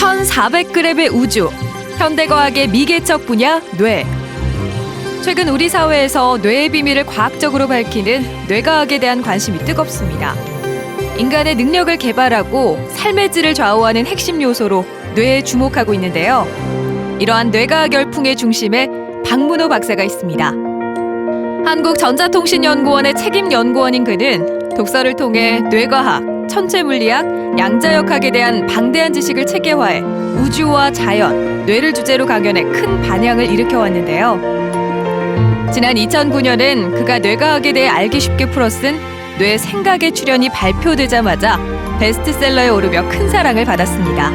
1400g의 우주, 현대과학의 미개척 분야 뇌. 최근 우리 사회에서 뇌의 비밀을 과학적으로 밝히는 뇌과학에 대한 관심이 뜨겁습니다. 인간의 능력을 개발하고 삶의 질을 좌우하는 핵심 요소로 뇌에 주목하고 있는데요. 이러한 뇌과학 열풍의 중심에 박문호 박사가 있습니다. 한국전자통신연구원의 책임 연구원인 그는 독서를 통해 뇌과학, 천체물리학, 양자역학에 대한 방대한 지식을 체계화해 우주와 자연, 뇌를 주제로 강연해 큰 반향을 일으켜왔는데요. 지난 2009년엔 그가 뇌과학에 대해 알기 쉽게 풀어쓴 뇌 생각의 출현이 발표되자마자 베스트셀러에 오르며 큰 사랑을 받았습니다.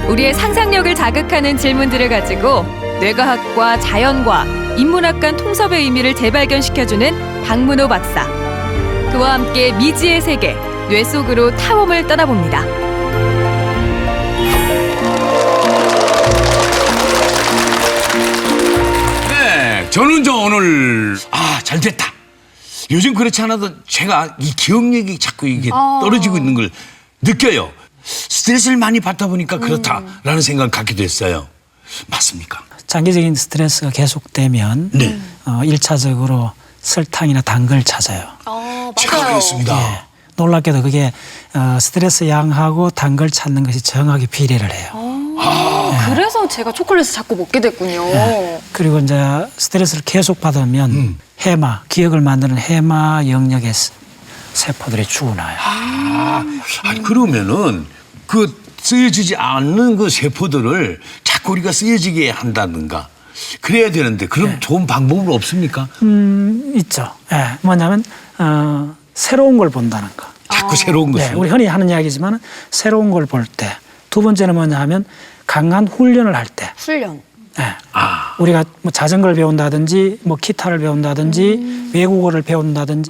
우리의 상상력을 자극하는 질문들을 가지고 뇌과학과 자연과학, 인문학 간 통섭의 의미를 재발견시켜주는 박문호 박사. 그와 함께 미지의 세계, 뇌 속으로 탐험을 떠나봅니다. 네, 저는 오늘 잘 됐다. 요즘 그렇지 않아도 제가 이 기억력이 자꾸 이게 떨어지고 있는 걸 느껴요. 스트레스를 많이 받다 보니까 그렇다라는 생각을 갖게 됐어요. 맞습니까? 장기적인 스트레스가 계속되면 네. 1차적으로 설탕이나 단 걸 찾아요. 제가 그랬습니다. 예, 놀랍게도 그게 스트레스 양하고 단 걸 찾는 것이 정확히 비례를 해요. 그래서 제가 초콜릿을 자꾸 먹게 됐군요. 예. 그리고 이제 스트레스를 계속 받으면 해마, 기억을 만드는 해마 영역의 세포들이 죽어나요. 아니 그러면은 그 쓰여지지 않는 그 세포들을 자꾸 우리가 쓰여지게 한다든가 그래야 되는데 그럼 좋은 방법은 없습니까? 있죠. 예, 뭐냐면 새로운 걸 본다는 거. 자꾸 새로운 것을. 네, 우리 흔히 하는 이야기지만 새로운 걸 볼 때. 두 번째는 뭐냐 하면 강한 훈련을 할 때. 훈련. 네. 우리가 뭐 자전거를 배운다든지 뭐 기타를 배운다든지 외국어를 배운다든지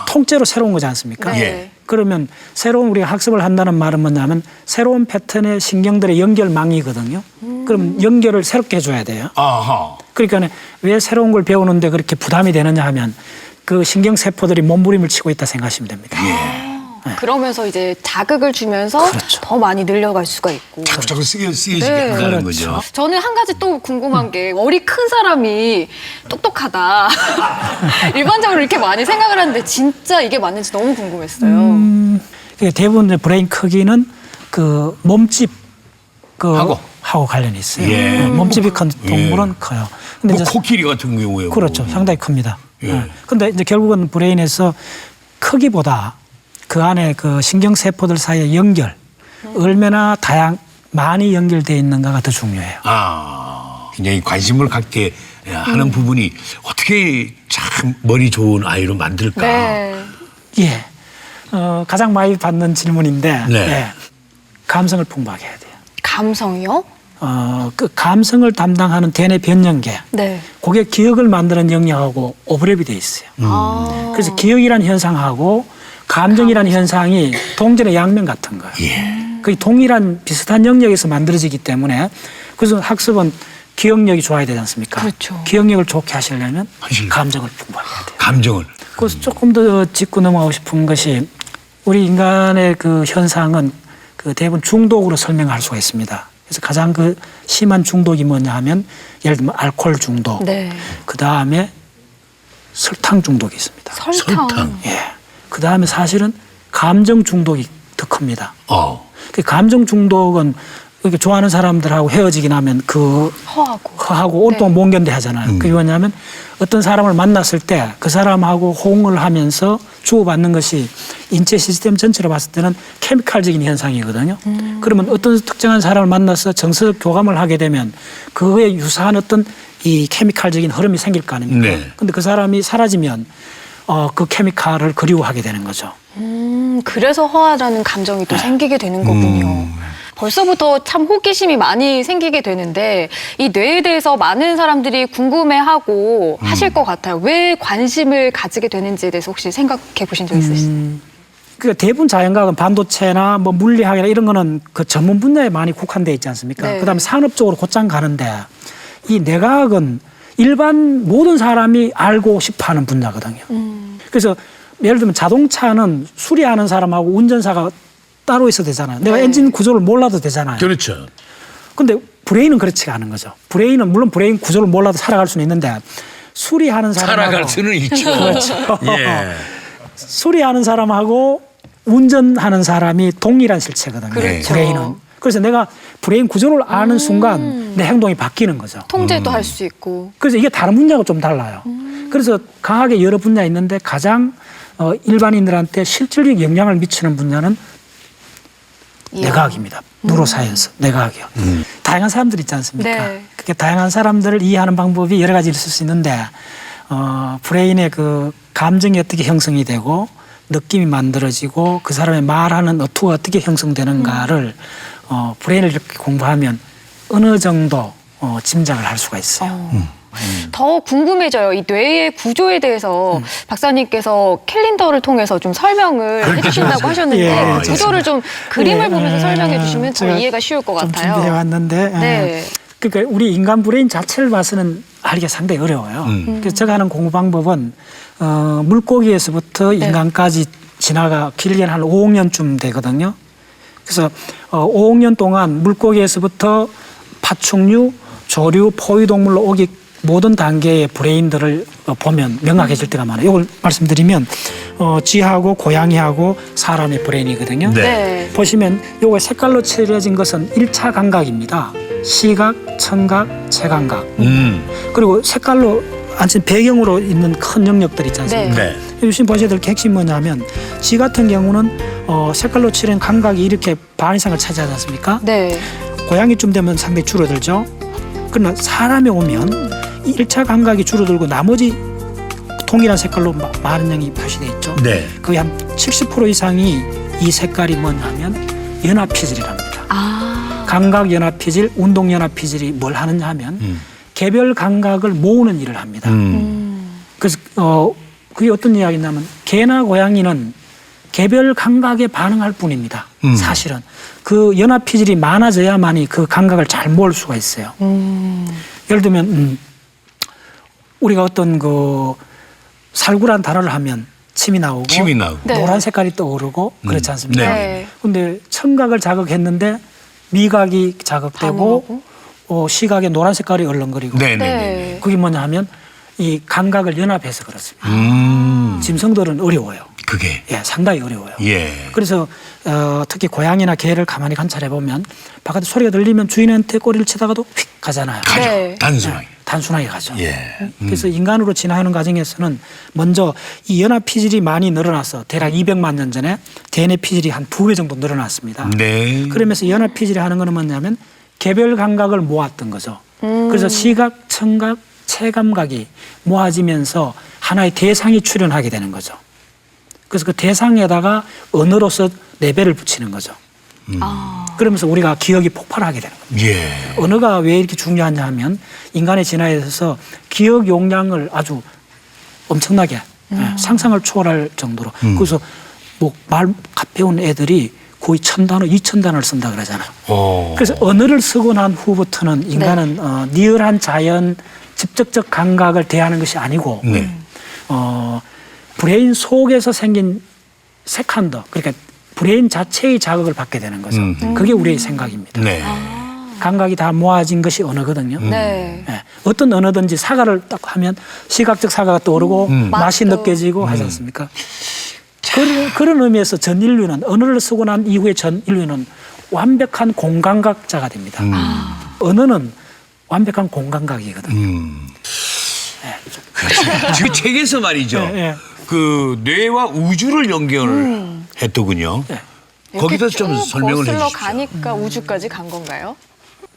통째로 새로운 거지 않습니까? 네. 예. 그러면 새로운 우리가 학습을 한다는 말은 뭐냐면 새로운 패턴의 신경들의 연결망이거든요. 그럼 연결을 새롭게 해줘야 돼요. 아하. 그러니까 왜 새로운 걸 배우는데 그렇게 부담이 되느냐 하면 그 신경세포들이 몸부림을 치고 있다 생각하시면 됩니다. 그러면서 이제 자극을 주면서 그렇죠. 더 많이 늘려갈 수가 있고. 자꾸 쓰여지게 네. 한다는 그렇죠. 거죠. 저는 한 가지 또 궁금한 게 머리 큰 사람이 똑똑하다. 일반적으로 이렇게 많이 생각을 하는데 진짜 이게 맞는지 너무 궁금했어요. 대부분 브레인 크기는 그 몸집 하고 관련이 있어요. 예. 몸집이 큰 동물은 커요. 근데 뭐 이제 코끼리 같은 경우에 그렇죠. 뭐. 상당히 큽니다. 예. 근데 이제 결국은 브레인에서 크기보다 그 안에 그 신경세포들 사이의 연결, 얼마나 많이 연결되어 있는가가 더 중요해요. 굉장히 관심을 갖게 하는 부분이 어떻게 참 머리 좋은 아이로 만들까? 네. 예. 가장 많이 받는 질문인데 네. 예. 감성을 풍부하게 해야 돼요. 감성이요? 그 감성을 담당하는 대뇌 변연계, 네. 그게 기억을 만드는 영역하고 오버랩이 돼 있어요. 그래서 기억이라는 현상하고 감정이라는 현상이 동전의 양면 같은 거예요. 거의 동일한 비슷한 영역에서 만들어지기 때문에 그래서 학습은 기억력이 좋아야 되지 않습니까? 그렇죠. 기억력을 좋게 하시려면 감정을 풍부하게 해야 돼요. 감정을. 그래서 조금 더 짚고 넘어가고 싶은 것이 우리 인간의 그 현상은 그 대부분 중독으로 설명할 수가 있습니다. 그래서 가장 그 심한 중독이 뭐냐 하면 예를 들면 알코올 중독, 네. 그 다음에 설탕 중독이 있습니다. 설탕. 예. 그 다음에 사실은 감정 중독이 더 큽니다. 그 감정 중독은 이렇게 좋아하는 사람들하고 헤어지긴 하면 그 허하고 온동안 못 견뎌 하잖아요. 그게 뭐냐면 어떤 사람을 만났을 때 그 사람하고 호응을 하면서 주고받는 것이 인체 시스템 전체로 봤을 때는 케미칼적인 현상이거든요. 그러면 어떤 특정한 사람을 만나서 정서적 교감을 하게 되면 그에 유사한 어떤 이 케미칼적인 흐름이 생길 거 아닙니까? 네. 근데 그 사람이 사라지면 그 케미칼을 그리워하게 되는 거죠. 그래서 허하라는 감정이 또 생기게 되는 거군요. 벌써부터 참 호기심이 많이 생기게 되는데 이 뇌에 대해서 많은 사람들이 궁금해하고 하실 것 같아요. 왜 관심을 가지게 되는지에 대해서 혹시 생각해 보신 적 있으신가요? 그러니까 대부분 자연과학은 반도체나 뭐 물리학이나 이런 거는 그 전문 분야에 많이 국한돼 있지 않습니까? 네. 그다음에 산업적으로 곧장 가는데 이 뇌과학은 일반 모든 사람이 알고 싶어하는 분야거든요. 그래서 예를 들면 자동차는 수리하는 사람하고 운전사가 따로 있어도 되잖아요. 내가 엔진 구조를 몰라도 되잖아요. 그렇죠. 근데 브레인은 그렇지가 않은 거죠. 브레인은 물론 브레인 구조를 몰라도 살아갈 수는 있는데 수리하는 사람하고 살아갈 수는 있죠. 그렇죠. 예. 수리하는 사람하고 운전하는 사람이 동일한 실체거든요. 그렇죠. 브레인은. 그래서 내가 브레인 구조를 아는 순간 내 행동이 바뀌는 거죠. 통제도 할 수 있고. 그래서 이게 다른 분야하고 좀 달라요. 그래서 강하게 여러 분야 있는데 가장 일반인들한테 실질적 영향을 미치는 분야는 뇌과학입니다. 뉴로사이언스, 뇌과학이요. 다양한 사람들 있지 않습니까? 네. 그렇게 다양한 사람들을 이해하는 방법이 여러 가지 있을 수 있는데 브레인의 그 감정이 어떻게 형성이 되고 느낌이 만들어지고 그 사람의 말하는 어투가 어떻게 형성되는가를 브레인을 이렇게 공부하면 어느 정도 짐작을 할 수가 있어요. 더 궁금해져요. 이 뇌의 구조에 대해서 박사님께서 캘린더를 통해서 좀 설명을 해주신다고 하셨는데 예, 구조를 좀 그림을 보면서 설명해 주시면 더 제가 이해가 쉬울 것 좀 같아요. 준비해 왔는데 네. 그러니까 우리 인간 브레인 자체를 봐서는 알기가 상당히 어려워요. 그래서 제가 하는 공부 방법은 물고기에서부터 인간까지 지나가 길게 한 5억 년쯤 되거든요. 그래서 5억 년 동안 물고기에서부터 파충류, 조류, 포유동물로 오기 모든 단계의 브레인들을 보면 명확해질 때가 많아요. 이걸 말씀드리면 쥐하고 고양이하고 사람의 브레인이거든요. 네. 네. 보시면 요거 색깔로 칠해진 것은 1차 감각입니다. 시각, 청각, 체감각. 그리고 색깔로 앉힌 배경으로 있는 큰 영역들 있지 않습니까? 네. 요즘 보셔야 될 핵심이 뭐냐면 쥐 같은 경우는 색깔로 칠한 감각이 이렇게 반 이상을 차지하지 않습니까? 네. 고양이쯤 되면 상당히 줄어들죠. 그러나 사람이 오면 1차 감각이 줄어들고 나머지 동일한 색깔로 많은 양이 표시돼 있죠. 네. 거의 한 70% 이상이 이 색깔이 뭐냐면 연합피질이랍니다. 감각 연합피질, 운동 연합피질이 뭘 하느냐 하면 개별 감각을 모으는 일을 합니다. 그래서 그게 어떤 이야기냐면 개나 고양이는 개별 감각에 반응할 뿐입니다. 사실은 그 연합피질이 많아져야만이 그 감각을 잘 모을 수가 있어요. 예를 들면 우리가 어떤 그 살구란 단어를 하면 침이 나오고 네. 노란 색깔이 떠오르고 그렇지 않습니까? 네. 근데 청각을 자극했는데 미각이 자극되고 시각에 노란 색깔이 얼렁거리고 네네. 네. 그게 뭐냐 하면 이 감각을 연합해서 그렇습니다. 짐승들은 어려워요. 그게. 예, 상당히 어려워요. 예. 그래서 특히 고양이나 개를 가만히 관찰해 보면 바깥에 소리가 들리면 주인한테 꼬리를 치다가도 휙 가잖아요. 가죠. 네. 단순하게. 단순하게 가죠. 예. 그래서 인간으로 진화하는 과정에서는 먼저 이 연합 피질이 많이 늘어나서 대략 200만 년 전에 DNA 피질이 한 2배 정도 늘어났습니다. 네. 그러면서 연합 피질이 하는 거는 뭐냐면 개별 감각을 모았던 거죠. 그래서 시각, 청각, 체감각이 모아지면서 하나의 대상이 출현하게 되는 거죠. 그래서 그 대상에다가 언어로서 레벨을 붙이는 거죠. 그러면서 우리가 기억이 폭발하게 되는 겁니다. 예. 언어가 왜 이렇게 중요하냐 하면 인간의 진화에 있어서 기억 용량을 아주 엄청나게 상상을 초월할 정도로 그래서 뭐 말 배운 애들이 거의 1000단어, 2000단어를 쓴다 그러잖아요. 그래서 언어를 쓰고 난 후부터는 인간은 리얼한 자연, 직접적 감각을 대하는 것이 아니고 네. 브레인 속에서 생긴 세컨더, 그러니까 브레인 자체의 자극을 받게 되는 거죠. 그게 우리의 생각입니다. 네. 감각이 다 모아진 것이 언어거든요. 네. 예. 어떤 언어든지 사과를 딱 하면 시각적 사과가 떠오르고 맛이 맛도. 느껴지고 하지 않습니까? 그런 의미에서 전 인류는 언어를 쓰고 난 이후에 전 인류는 완벽한 공감각자가 됩니다. 언어는 완벽한 공감각이거든요. 그렇죠. 지금 책에서 말이죠. 예. 그 뇌와 우주를 연결했더군요. 네. 거기서 좀 쭉 설명을 거슬러 해주십시오. 가니까 우주까지 간 건가요?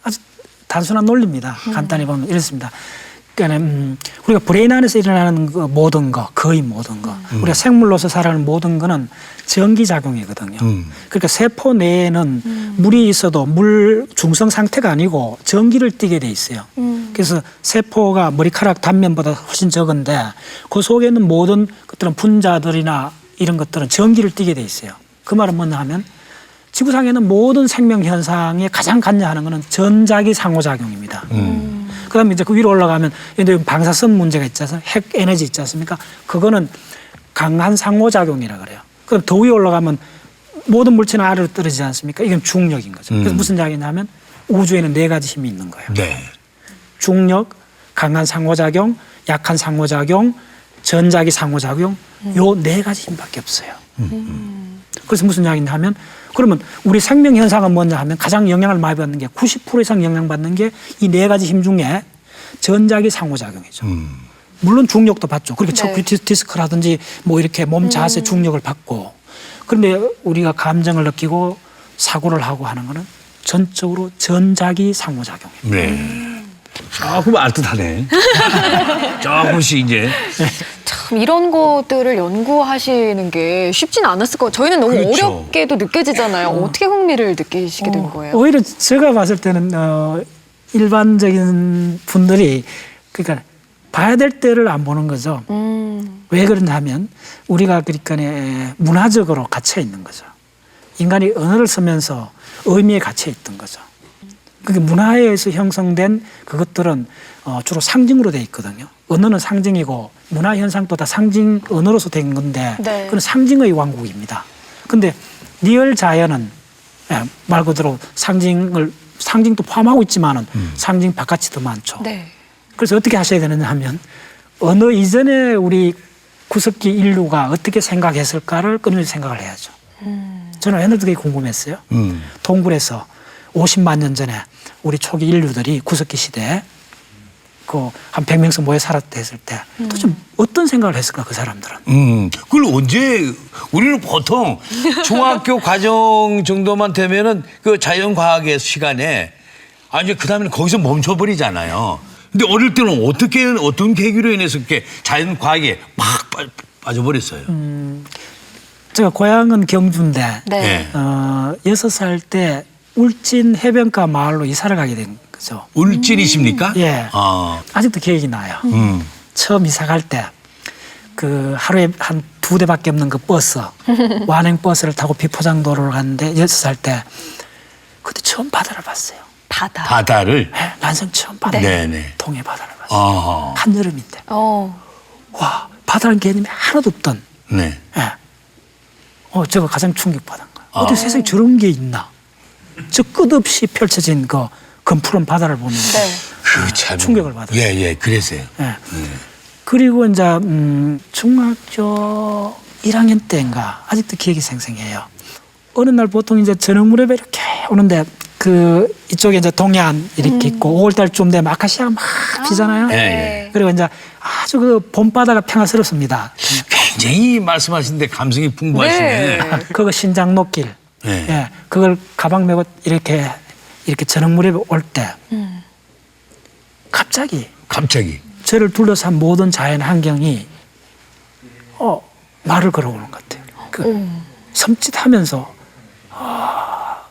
아주 단순한 논리입니다. 간단히 보면 이렇습니다. 그러니까 우리가 브레인 안에서 일어나는 그 모든 거, 거의 모든 거, 우리가 생물로서 살아가는 모든 거는 전기작용이거든요. 그러니까 세포 내에는 물이 있어도 물 중성 상태가 아니고 전기를 띠게 돼 있어요. 그래서 세포가 머리카락 단면보다 훨씬 적은데 그 속에 있는 모든 것들은 분자들이나 이런 것들은 전기를 띠게 돼 있어요. 그 말은 뭐냐 하면 지구상에는 모든 생명 현상에 가장 관여하는 것은 전자기 상호작용입니다. 그다음에 이제 그 위로 올라가면 근데 방사선 문제가 있지 않습니까? 핵 에너지 있지 않습니까? 그거는 강한 상호작용이라 그래요. 그럼 더 위에 올라가면 모든 물체는 아래로 떨어지지 않습니까? 이건 중력인 거죠. 그래서 무슨 이야기냐면 우주에는 4가지 힘이 있는 거예요. 네. 중력, 강한 상호작용, 약한 상호작용, 전자기 상호작용, 요 4가지 힘밖에 없어요. 그래서 무슨 이야기냐 하면 그러면 우리 생명 현상은 뭐냐 하면 가장 영향을 많이 받는 게 90% 이상 영향받는 게 이 4가지 힘 중에 전자기 상호작용이죠. 물론 중력도 받죠. 그렇게 척추 디스크라든지 뭐 이렇게 몸 자세 중력을 받고 그런데 우리가 감정을 느끼고 사고를 하고 하는 거는 전적으로 전자기 상호작용이에요. 네. 조금 알듯하네. 조금씩 이제. 참 이런 것들을 연구하시는 게 쉽지는 않았을 것 같아요. 저희는 너무 그렇죠. 어렵게도 느껴지잖아요. 어떻게 흥미를 느끼시게 된 거예요? 오히려 제가 봤을 때는 일반적인 분들이 그러니까 봐야 될 때를 안 보는 거죠. 왜 그러냐 하면 우리가 그러니까 문화적으로 갇혀 있는 거죠. 인간이 언어를 쓰면서 의미에 갇혀 있던 거죠. 그게 문화에 의해서 형성된 그것들은 주로 상징으로 돼 있거든요. 언어는 상징이고 문화 현상도 다 상징 언어로서 된 건데 네. 그건 상징의 왕국입니다. 근데 리얼 자연은 말 그대로 상징도 포함하고 있지만은 상징 바깥이 더 많죠. 네. 그래서 어떻게 하셔야 되느냐 하면 언어 이전에 우리 구석기 인류가 어떻게 생각했을까를 끊임없이 생각을 해야죠. 저는 옛날부터 되게 궁금했어요. 동굴에서 50만 년 전에 우리 초기 인류들이 구석기 시대에 그 한 100명씩 모여 살았다 했을 때 도대체 어떤 생각을 했을까 그 사람들은. 그걸 언제 우리는 보통 중학교 과정 정도만 되면은 그 자연과학의 시간에 아니 그다음에는 거기서 멈춰버리잖아요. 근데 어릴 때는 어떤 계기로 인해서 이렇게 자연과학에 막 빠져버렸어요. 제가 고향은 경주인데 네. 6살 때 울진 해변가 마을로 이사를 가게 된 거죠. 울진이십니까? 예. 아. 아직도 기억이 나요. 처음 이사 갈 때 그 하루에 한 2대밖에 없는 그 버스 완행 버스를 타고 비포장도로를 갔는데 6살 때 그때 처음 바다를 봤어요. 바다. 바다를. 네, 난생 처음 바다. 네네. 동해 바다를 봤어요. 아. 한여름인데. 와 바다라는 개념이 하나도 없던. 네. 예. 제가 가장 충격받은 거예요. 어떻게 세상에 저런 게 있나. 저 끝없이 펼쳐진 그 검푸른 바다를 보면서 네. 그 참. 충격을 받았어요. 예, 그래서요. 예. 그리고 이제 중학교 1학년 때인가 아직도 기억이 생생해요. 어느 날 보통 이제 저녁 무렵에 이렇게 오는데 그 이쪽에 이제 동해안 이렇게 있고 5월달쯤 되면 아카시아가 막 피잖아요. 예. 그리고 이제 아주 그 봄바다가 평화스럽습니다. 굉장히 말씀하시는데 감성이 풍부하시네. 네. 그거 신장로길. 네. 예. 그걸 가방 메고 이렇게 저녁 무렵에 올 때 갑자기 저를 둘러싼 모든 자연 환경이 말을 걸어오는 것 같아요. 섬찟하면서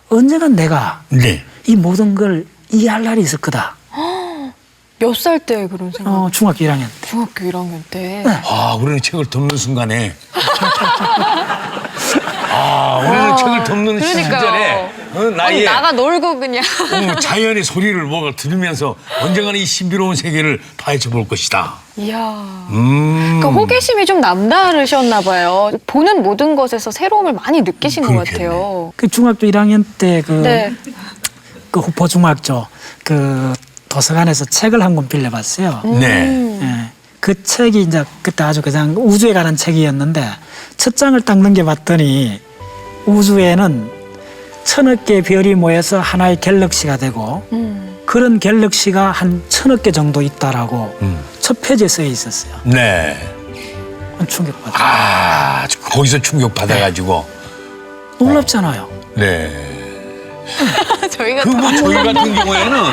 언젠간 내가 네. 이 모든 걸 이해할 날이 있을 거다. 몇 살 때 그런 생각? 중학교 1학년 때. 중학교 1학년 때. 네. 우리는 책을 덮는 순간에. 우리는 책을 덮는 시절에 나이에 나가 놀고 그냥. 자연의 소리를 들으면서 언젠가는 이 신비로운 세계를 파헤쳐 볼 것이다. 이야. 그러니까 호기심이 좀 남다르셨나 봐요. 보는 모든 것에서 새로움을 많이 느끼신 것 그렇겠네. 같아요. 그 중학교 1학년 때 네. 그 후포중학교 그 도서관에서 책을 한 권 빌려봤어요. 네. 예. 그 책이 이제 그때 아주 그냥 우주에 관한 책이었는데 첫 장을 딱 넘겨봤더니 우주에는 1000억 개의 별이 모여서 하나의 갤럭시가 되고 그런 갤럭시가 한 1000억 개 정도 있다라고 첫 페이지에 써 있었어요. 네. 충격받아요. 거기서 충격 받아가지고. 놀랍잖아요. 네. 저희가 저희 같은 경우에는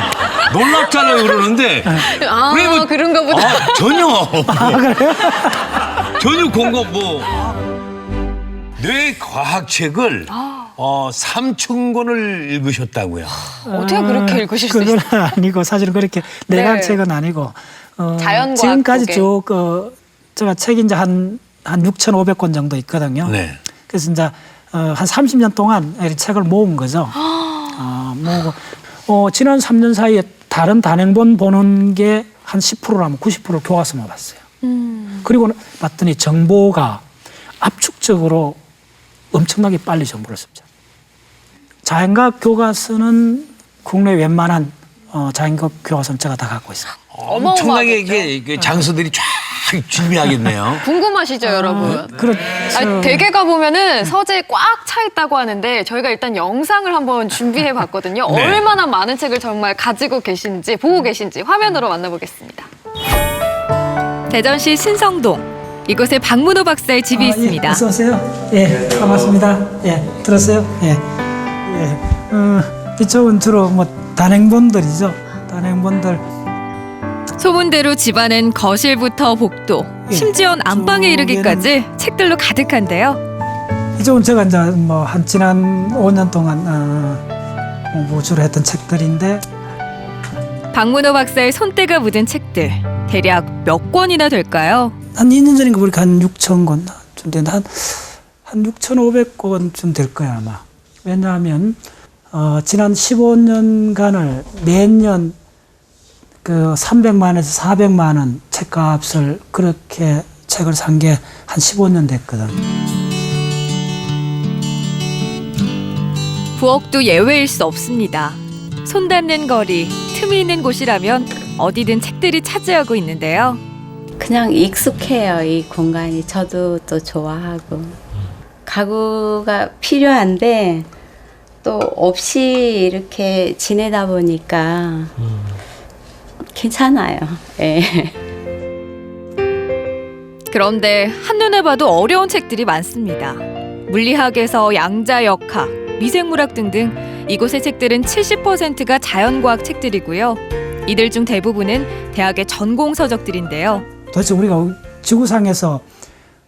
놀랍잖아요 그러는데. 그러면- 그런가 보다. 전혀. 전혀 공감 뇌 과학책을 3,000권을 읽으셨다고요. 어떻게 그렇게 읽으실 수 있어요? 그건 아니고 사실은 그렇게 내가 네. 책은 아니고 자연과학 지금까지 쪽에. 쭉 제가 책이 이제 한 6,500권 정도 있거든요. 네. 그래서 이제 한 30년 동안 이 책을 모은 거죠. 모으고 지난 3년 사이에 다른 단행본 보는 게 한 10%라면 90%를 교과서만 봤어요. 그리고 봤더니 정보가 압축적으로 엄청나게 빨리 정보를 씁니다. 자연과학 교과서는 국내 웬만한 자연과학 교과서는 제가 다 갖고 있어요. 엄청나게 이게 장소들이 쫙 준비하겠네요. 궁금하시죠, 여러분? 그렇죠. 아니, 댁에 가보면은 서재에 꽉 차 있다고 하는데 저희가 일단 영상을 한번 준비해 봤거든요. 네. 얼마나 많은 책을 정말 가지고 계신지, 보고 계신지 화면으로 만나보겠습니다. 대전시 신성동. 이곳에 박문호 박사의 집이 예, 있습니다. 어서 오세요. 예, 반갑습니다. 예, 들었어요? 예, 예. 이쪽은 주로 뭐 단행본들이죠. 단행본들. 소문대로 집안은 거실부터 복도, 예. 심지어 안방에 이르기까지 책들로 가득한데요. 이쪽은 제가 이제 뭐 한 지난 5년 동안 공부 주로 했던 책들인데 박문호 박사의 손때가 묻은 책들 대략 몇 권이나 될까요? 한 2년 전인가 보니까 한 6천 권쯤 되는데 한 6,500권쯤 될 거야 아마. 왜냐하면 지난 15년간을 매년 그 300만에서 400만 원 책값을 그렇게 책을 산 게 한 15년 됐거든. 부엌도 예외일 수 없습니다. 손 닿는 거리, 틈이 있는 곳이라면 어디든 책들이 차지하고 있는데요. 그냥 익숙해요, 이 공간이. 저도 또 좋아하고. 가구가 필요한데 또 없이 이렇게 지내다 보니까 괜찮아요. 예. 그런데 한눈에 봐도 어려운 책들이 많습니다. 물리학에서 양자역학, 미생물학 등등 이곳의 책들은 70%가 자연과학 책들이고요. 이들 중 대부분은 대학의 전공 서적들인데요. 도대체 우리가 지구상에서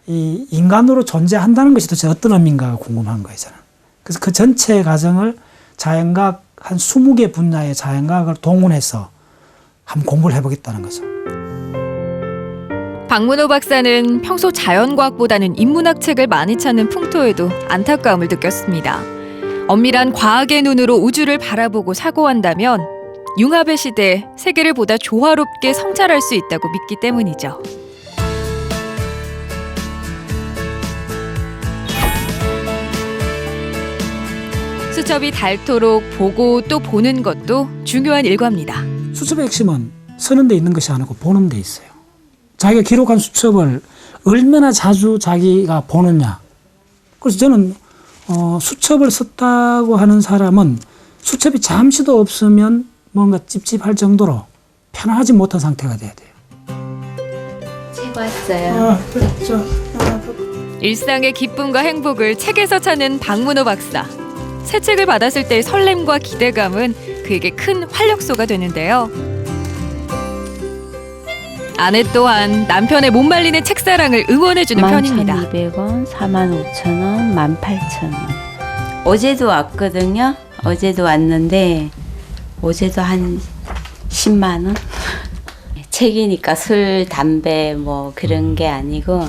이 인간으로 존재한다는 것이 도대체 어떤 의미인가가 궁금한 거잖아. 그래서 그 전체 과정을 자연과학 한 20개 분야의 자연과학을 동원해서 한번 공부를 해보겠다는 거죠. 박문호 박사는 평소 자연과학보다는 인문학 책을 많이 찾는 풍토에도 안타까움을 느꼈습니다. 엄밀한 과학의 눈으로 우주를 바라보고 사고한다면 융합의 시대에 세계를 보다 조화롭게 성찰할 수 있다고 믿기 때문이죠. 수첩이 닳도록 보고 또 보는 것도 중요한 일과입니다. 수첩의 핵심은 쓰는 데 있는 것이 아니고 보는 데 있어요. 자기가 기록한 수첩을 얼마나 자주 자기가 보느냐. 그래서 저는 수첩을 썼다고 하는 사람은 수첩이 잠시도 없으면 뭔가 찝찝할 정도로 편안하지 못한 상태가 돼야 돼요. 책 왔어요. 일상의 기쁨과 행복을 책에서 찾는 박문호 박사. 새 책을 받았을 때의 설렘과 기대감은 그에게 큰 활력소가 되는데요. 아내 또한 남편의 못 말리는 책사랑을 응원해주는 편입니다. 11,200원, 45,000원, 18,000원. 어제도 왔거든요. 어제도 왔는데 어제도 한 10만 원. 책이니까 술, 담배 뭐 그런 게 아니고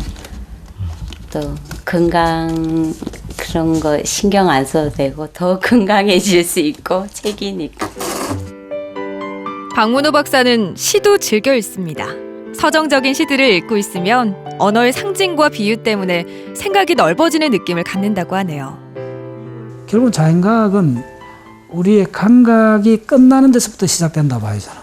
또 건강 그런 거 신경 안 써도 되고 더 건강해질 수 있고 책이니까. 박문호 박사는 시도 즐겨 읽습니다. 서정적인 시들을 읽고 있으면 언어의 상징과 비유 때문에 생각이 넓어지는 느낌을 갖는다고 하네요. 결국은 자연과학은 우리의 감각이 끝나는 데서부터 시작된다고 봐요, 저는.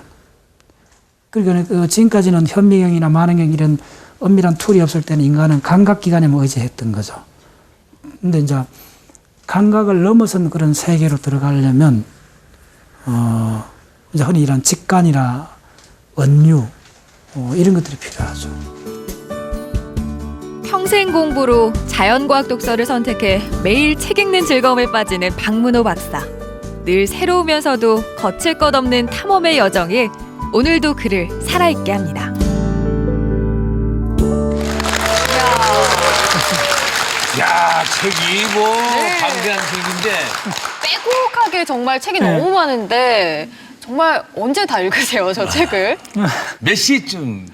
그러니까 지금까지는 현미경이나 만원경 이런 엄밀한 툴이 없을 때는 인간은 감각기관에만 의지했던 거죠. 근데 이제 감각을 넘어선 그런 세계로 들어가려면 이제 흔히 이런 직관이나 은유 이런 것들이 필요하죠. 평생 공부로 자연과학 독서를 선택해 매일 책 읽는 즐거움에 빠지는 박문호 박사. 늘 새로우면서도 거칠 것 없는 탐험의 여정이 오늘도 그를 살아있게 합니다. 야, 책이 뭐 방대한 책인데 빼곡하게 정말 책이 네. 너무 많은데 정말 언제 다 읽으세요, 저 책을? 몇 시쯤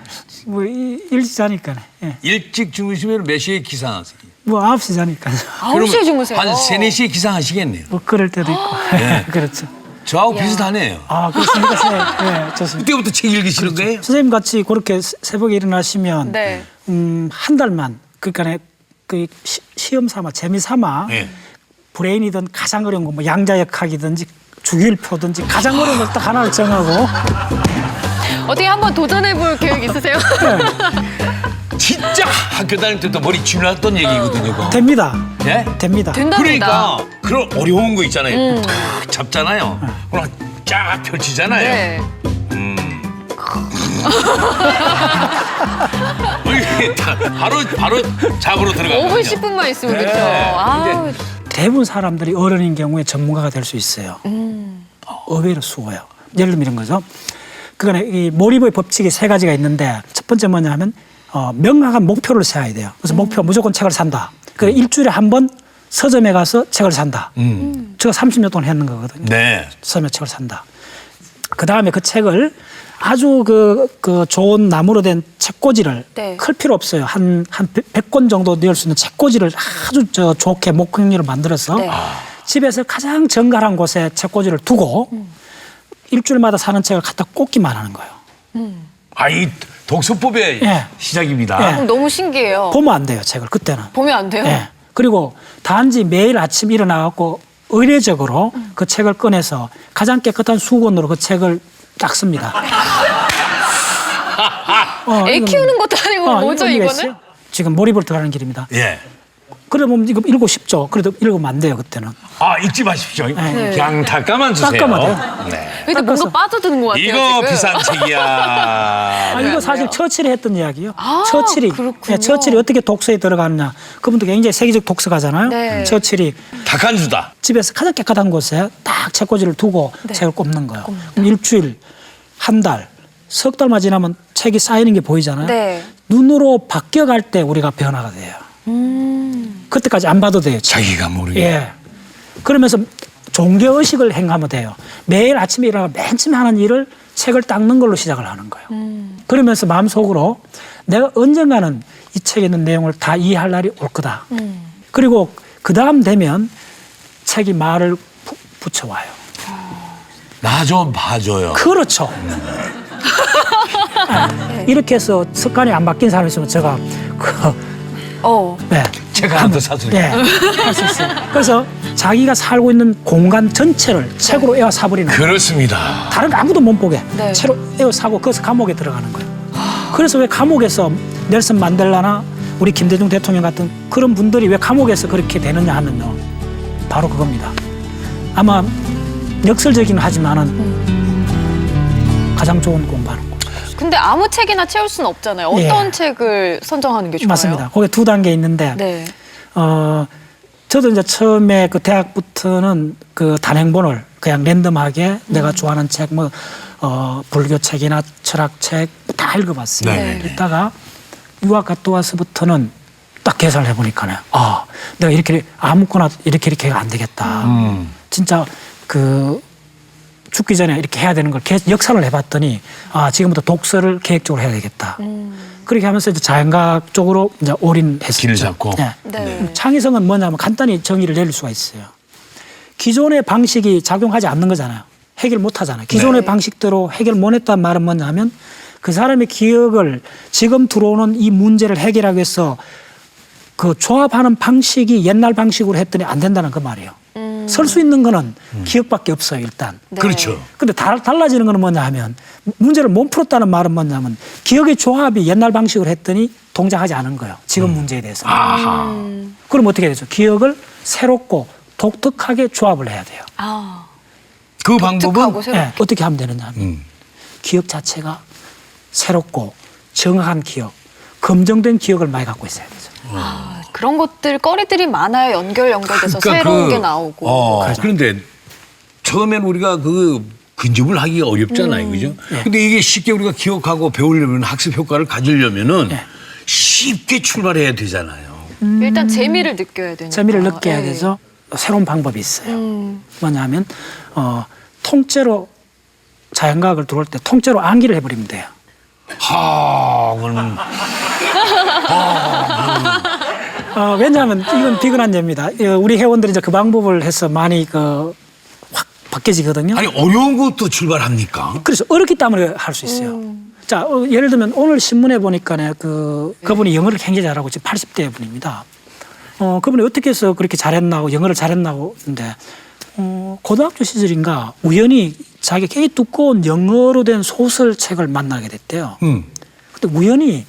뭐 일찍 자니까. 예. 일찍 주무시면 몇 시에 기상하세요? 뭐 9시 자니까. 9시에 주무세요. 한 3, 4시에 기상하시겠네요. 뭐 그럴 때도 있고. 네. 그렇죠. 저하고 비슷하네요. 아, 그렇습니까? 네, 좋습니다. 그때부터 책 읽으시는 거예요? 선생님 같이 그렇게 새벽에 일어나시면 네. 한 달만 그러니까 그 시험 삼아 재미 삼아 예. 브레인이든 가장 어려운 거 뭐 양자역학이든지 주기율표든지 가장 어려운 걸 딱 하나를 정하고 어떻게 한번 도전해볼 계획 있으세요? 진짜 학교 다닐 때도 머리 쥐났던 얘기거든요. 그거. 됩니다. 예? 됩니다. 된답니다. 그러니까 그런 어려운 거 있잖아요. 탁 잡잖아요. 그럼 쫙 펼치잖아요. 네. 이게 다 바로 잡으러 5분 들어가거든요. 10분만 있으면 네. 그렇죠. 아, 대부분 사람들이 어른인 경우에 전문가가 될 수 있어요. 의외로 수고해요. 예를 들면 이런 거죠. 그거는 이 몰입의 법칙이 3가지가 있는데 첫 번째 뭐냐면 명확한 목표를 세워야 돼요. 그래서 목표 무조건 책을 산다. 그 일주일에 한 번 서점에 가서 책을 산다. 제가 30년 동안 했는 거거든요. 네. 서점에 책을 산다. 그 다음에 그 책을 아주 그 좋은 나무로 된 책꽂이를 네. 클 필요 없어요. 한 100권 정도 넣을 수 있는 책꽂이를 아주 좋게 목공리로 만들어서 네. 집에서 가장 정갈한 곳에 책꽂이를 두고 일주일마다 사는 책을 갖다 꽂기만 하는 거예요. 이 독서법의 예. 시작입니다. 예. 너무 신기해요. 보면 안 돼요, 책을 그때는. 보면 안 돼요? 예. 그리고 단지 매일 아침 일어나갖고 의례적으로 그 책을 꺼내서 가장 깨끗한 수건으로 그 책을 닦습니다. 애 키우는 것도 아니고 뭐죠, 이건 이거는? 이거는? 지금 몰입을 들어가는 길입니다. 예. 그러면 이거 읽고 싶죠. 그래도 읽으면 안 돼요, 그때는. 읽지 마십시오. 네. 그냥 닦아만 주세요. 닦아만 돼요. 네. 근데 뭔가 빠져드는 것 같아요, 이거 지금. 비싼 책이야. 이거 사실 처칠이 했던 이야기예요. 아, 처칠이. 그렇군요. 처칠이 어떻게 독서에 들어가느냐. 그분도 굉장히 세계적 독서가잖아요. 네. 처칠이 닭한주다. 집에서 가장 깨끗한 곳에 딱 책꽂이를 두고 책을 꼽는 거예요. 그럼 일주일, 한 달, 석 달만 지나면 책이 쌓이는 게 보이잖아요. 네. 눈으로 바뀌어갈 때 우리가 변화가 돼요. 그때까지 안 봐도 돼요. 책. 자기가 모르게. 예. 그러면서 종교의식을 행하면 돼요. 매일 아침에 일어나 맨 처음에 하는 일을 책을 닦는 걸로 시작을 하는 거예요. 그러면서 마음속으로 내가 언젠가는 이 책에 있는 내용을 다 이해할 날이 올 거다. 그리고 그 다음 되면 책이 말을 붙여와요. 나 좀 봐줘요. 그렇죠. 이렇게 해서 습관이 안 바뀐 사람이 있으면 제가 네. 책 하나 더 사드릴게요. 네, 할 수 있어요. 그래서 자기가 살고 있는 공간 전체를 책으로 에워 사버리는 거예요. 그렇습니다. 다른 거 아무도 못 보게 네. 책으로 에워 사고 거기서 감옥에 들어가는 거예요. 그래서 왜 감옥에서 넬슨 만델라나 우리 김대중 대통령 같은 그런 분들이 왜 감옥에서 그렇게 되느냐 하면요. 바로 그겁니다. 아마 역설적이긴 하지만은 가장 좋은 공부하는 거. 근데 아무 책이나 채울 수는 없잖아요. 어떤 책을 선정하는 게 좋아요? 맞습니다. 거기에 2단계 있는데 네. 저도 이제 처음에 그 대학부터는 그 단행본을 그냥 랜덤하게 내가 좋아하는 책, 불교 책이나 철학 책 다 읽어봤어요. 네. 읽다가 유학 갔다 와서부터는 딱 계산을 해보니까는 내가 이렇게 아무거나 이렇게 안 되겠다. 진짜 그 죽기 전에 이렇게 해야 되는 걸 역사를 해봤더니 지금부터 독서를 계획적으로 해야 되겠다. 그렇게 하면서 이제 자연과학 쪽으로 이제 올인했었죠. 길을 잡고. 네. 네. 창의성은 뭐냐면 간단히 정의를 내릴 수가 있어요. 기존의 방식이 작용하지 않는 거잖아요. 해결 못 하잖아요. 기존의 네. 방식대로 해결 못 했다는 말은 뭐냐면 그 사람의 기억을 지금 들어오는 이 문제를 해결하기 위해서 그 조합하는 방식이 옛날 방식으로 했더니 안 된다는 그 말이에요. 설 수 있는 거는 기억밖에 없어요, 일단. 네. 그렇죠. 근데 달라지는 거는 뭐냐 하면 문제를 못 풀었다는 말은 뭐냐면 기억의 조합이 옛날 방식으로 했더니 동작하지 않은 거예요. 지금 문제에 대해서. 그럼 어떻게 되죠? 기억을 새롭고 독특하게 조합을 해야 돼요. 그 독특하고 방법은 새롭게. 네, 어떻게 하면 되느냐 하면 기억 자체가 새롭고 정확한 기억, 검증된 기억을 많이 갖고 있어야 되죠. 그런 것들 거리들이 많아요. 연결돼서 새로운 게 나오고. 그런데 처음엔 우리가 그 근접을 하기가 어렵잖아요, 그죠? 근데 이게 쉽게 우리가 기억하고 배우려면 학습 효과를 가지려면은 쉽게 출발해야 되잖아요. 일단 재미를 느껴야 되니까. 재미를 느껴야 네. 되죠. 새로운 방법이 있어요. 뭐냐면 통째로 자연과학을 들어올 때 통째로 암기를 해버리면 돼요. 그럼 왜냐하면 이건 비근한 예입니다. 우리 회원들이 이제 그 방법을 해서 많이 확 바뀌어지거든요. 아니 어려운 것도 출발합니까? 그래서 어렵기 때문에 할 수 있어요. 자, 예를 들면 오늘 신문에 보니까 그분이 영어를 굉장히 잘하고 지금 80대 분입니다. 그분이 어떻게 해서 그렇게 잘했나고 영어를 잘했나고 근데 고등학교 시절인가 우연히 자기 굉장히 두꺼운 영어로 된 소설책을 만나게 됐대요. 근데 우연히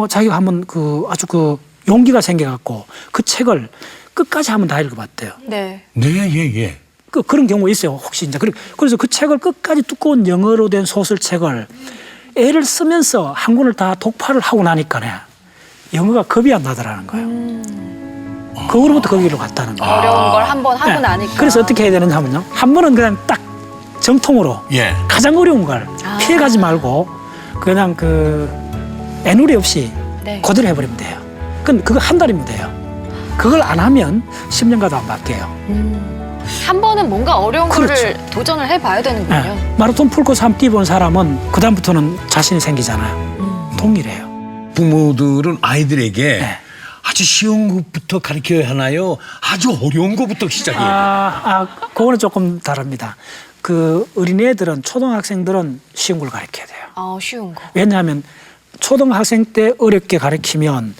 자기가 한번 아주 용기가 생겨갖고 그 책을 끝까지 한번 다 읽어봤대요. 네. 네, 예. 그런 경우 있어요. 혹시 이제 그래서 그 책을 끝까지 두꺼운 영어로 된 소설책을 애를 쓰면서 한 권을 다 독파를 하고 나니까네 영어가 겁이 안 나더라는 거예요. 그거로부터 거기로 갔다는 거예요. 어려운 걸 한번 하고 네. 나니까. 그래서 어떻게 해야 되느냐 하면요. 한 번은 그냥 딱 정통으로 예. 가장 어려운 걸 피해가지 말고 그냥 애누리 없이 네. 그대로 해버리면 돼요. 근데 그거 한 달이면 돼요. 그걸 안 하면 10년 가도 안 바뀌어요. 한 번은 뭔가 어려운 그렇죠. 거를 도전을 해봐야 되는군요. 네. 마라톤 풀코스 한번 뛰어본 사람은 그다음부터는 자신이 생기잖아요. 동일해요. 부모들은 아이들에게 네. 아주 쉬운 것부터 가르쳐야 하나요? 아주 어려운 것부터 시작해요. 그거는 조금 다릅니다. 어린애들은 초등학생들은 쉬운 걸 가르쳐야 돼요. 쉬운 거. 왜냐하면 초등학생 때 어렵게 가르치면